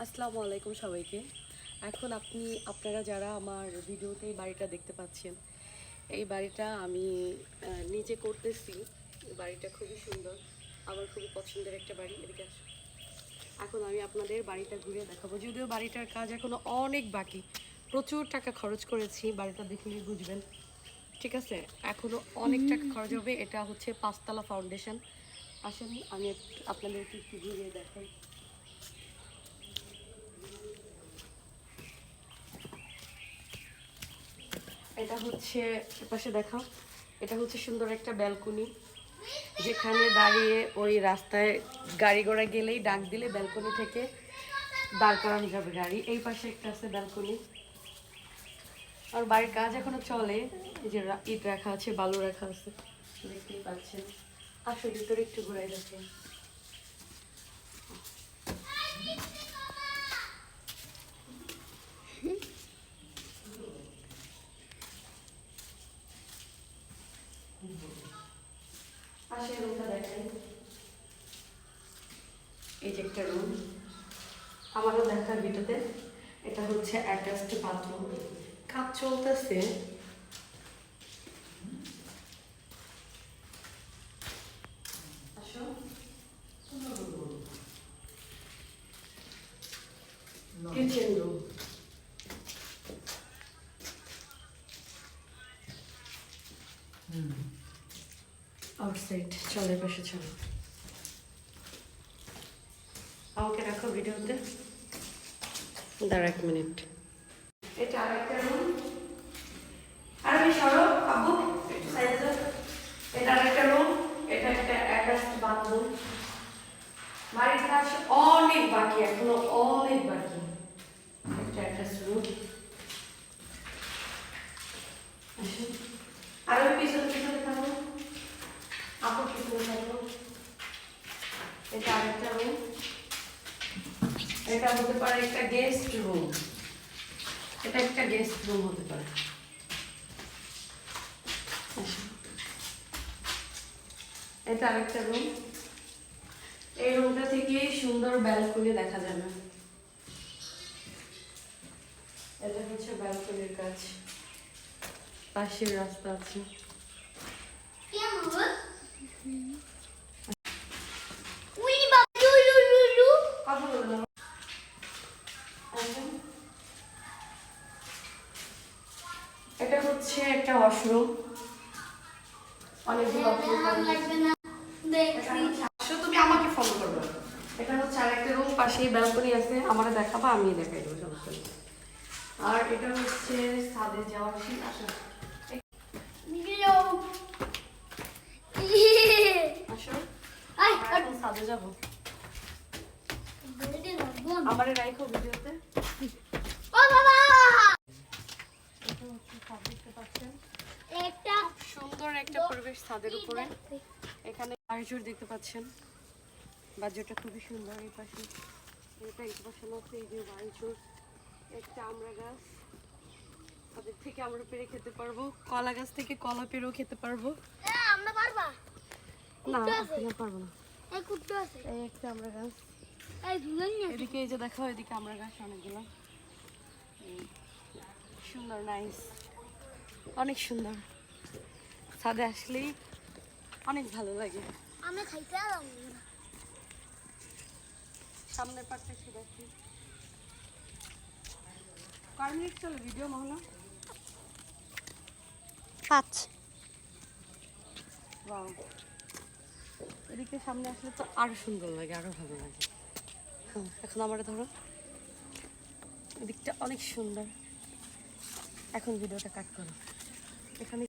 আসসালামু আলাইকুম সবাইকে। এখন আপনারা যারা আমার ভিডিওতে এই বাড়িটা দেখতে পাচ্ছেন, এই বাড়িটা আমি নিজে করতেছি। বাড়িটা খুবই সুন্দর, আমার খুবই পছন্দের একটা বাড়ি। এদিকে আসুন। এখন আমি আপনাদের বাড়িটা ঘুরে দেখাবো, যদিও বাড়িটার কাজ এখনো অনেক বাকি। প্রচুর টাকা খরচ করেছি, বাড়িটা দেখলেই বুঝবেন। ঠিক আছে, এখনো অনেক টাকা খরচ হবে। এটা হচ্ছে 5 তলা ফাউন্ডেশন। আসেন আমি আপনাদেরকে একটু ঘুরিয়ে দেখাই। এটা হচ্ছে পাশে দেখাও। এটা হচ্ছে সুন্দর একটা ব্যালকনি, যেখানে দাঁড়িয়ে ওই রাস্তায় গাড়ি ঘোড়া গেলেই ডাক দিলে ব্যালকনি থেকে দাঁড় করানো যাবে গাড়ি। এই পাশে একটা আছে ব্যালকনি। আর বাড়ির কাজ এখনো চলে। এই যে ইট রাখা আছে, বালু রাখা আছে, দেখতেই পাচ্ছেন। আসো ভিতরে একটু ঘুরাই দেখেন। পাশে রুমটা দেখেন, এই যে একটা রুম আমারও দেখার ভিতরে। এটা হচ্ছে অ্যাটাচড বাথরুম, কাজ চলতেছে। Kitchen room, outside. চলে পাশে চলো, আমাকে রাখো ভিডিওতে। দাঁড়া 1 মিনিট। এটা আরেকটা রুম। আর আমি সরো আবু, একটু সাইডে যাও। এটা আরেকটা রুম, এটা একটা অ্যাটাচড বাথরুম। বাড়ির কাজ অনেক বাকি, এখনো অনেক বাকি। একটা অ্যাটাচড রুম। আর আমি পিছনে পিছনে থাকবো, আপু পিছনে থাকবো। এটা আরেকটা রুম। এটা হতে পারে একটা গেস্ট রুম। এটা একটা গেস্ট রুম হতে পারে। এটা আরেকটা রুম। এই রুমটা থেকে সুন্দর ব্যালকনি দেখা যাবে। এটা হচ্ছে ব্যালকনির কাজ, পাশের রাস্তা আছে। এটা হচ্ছে একটা ওয়াশরুম, অনেকগুলো তুমি আমাকে ফলো করবে। এটা হচ্ছে আরেকটা রুম, পাশেই ব্যালকনি আছে। আমার দেখাবো, আমি দেখাই দেবো, সমস্যা নেই। আর এটা হচ্ছে ছাদে যাওয়ার সিঁড়ি। আসো আসো, এখন ছাদে যাবো। আমারে রাইখো ভিডিওতে। একটা সুন্দর একটা পরিবেশ ছাদের উপরে। এখানে বাড়িচুর দেখতে পাচ্ছেন, বাড়িটা খুবই সুন্দর। এই পাশে এটা এই পাশে আছে, এই যে বাড়িচুর। একটা আমড়া গাছ, তাদের থেকে আমরা পেরে খেতে পারবো। কলা গাছ থেকে কলা পেরেও খেতে পারবো। আমরা পারবা না আমরা পারবো না। এই একটা আমড়া গাছ, এদিকে এই যে দেখো, এদিকে আমড়া গাছ অনেকগুলো। সুন্দর, নাইস, অনেক সুন্দর। ছাদে আসলেই অনেক ভালো লাগে। আমরা খাইতে সামনের পাশটা একটু দেখি। কয় মিনিট চলে ভিডিও মহলা? 5। ওয়াও, এদিকে সামনে আসলে তো আরো সুন্দর লাগে, আরো ভালো লাগে। হ্যাঁ, এখন আমরা ধরো, এদিকটা অনেক সুন্দর। এখন ভিডিওটা কাট করো। এখানে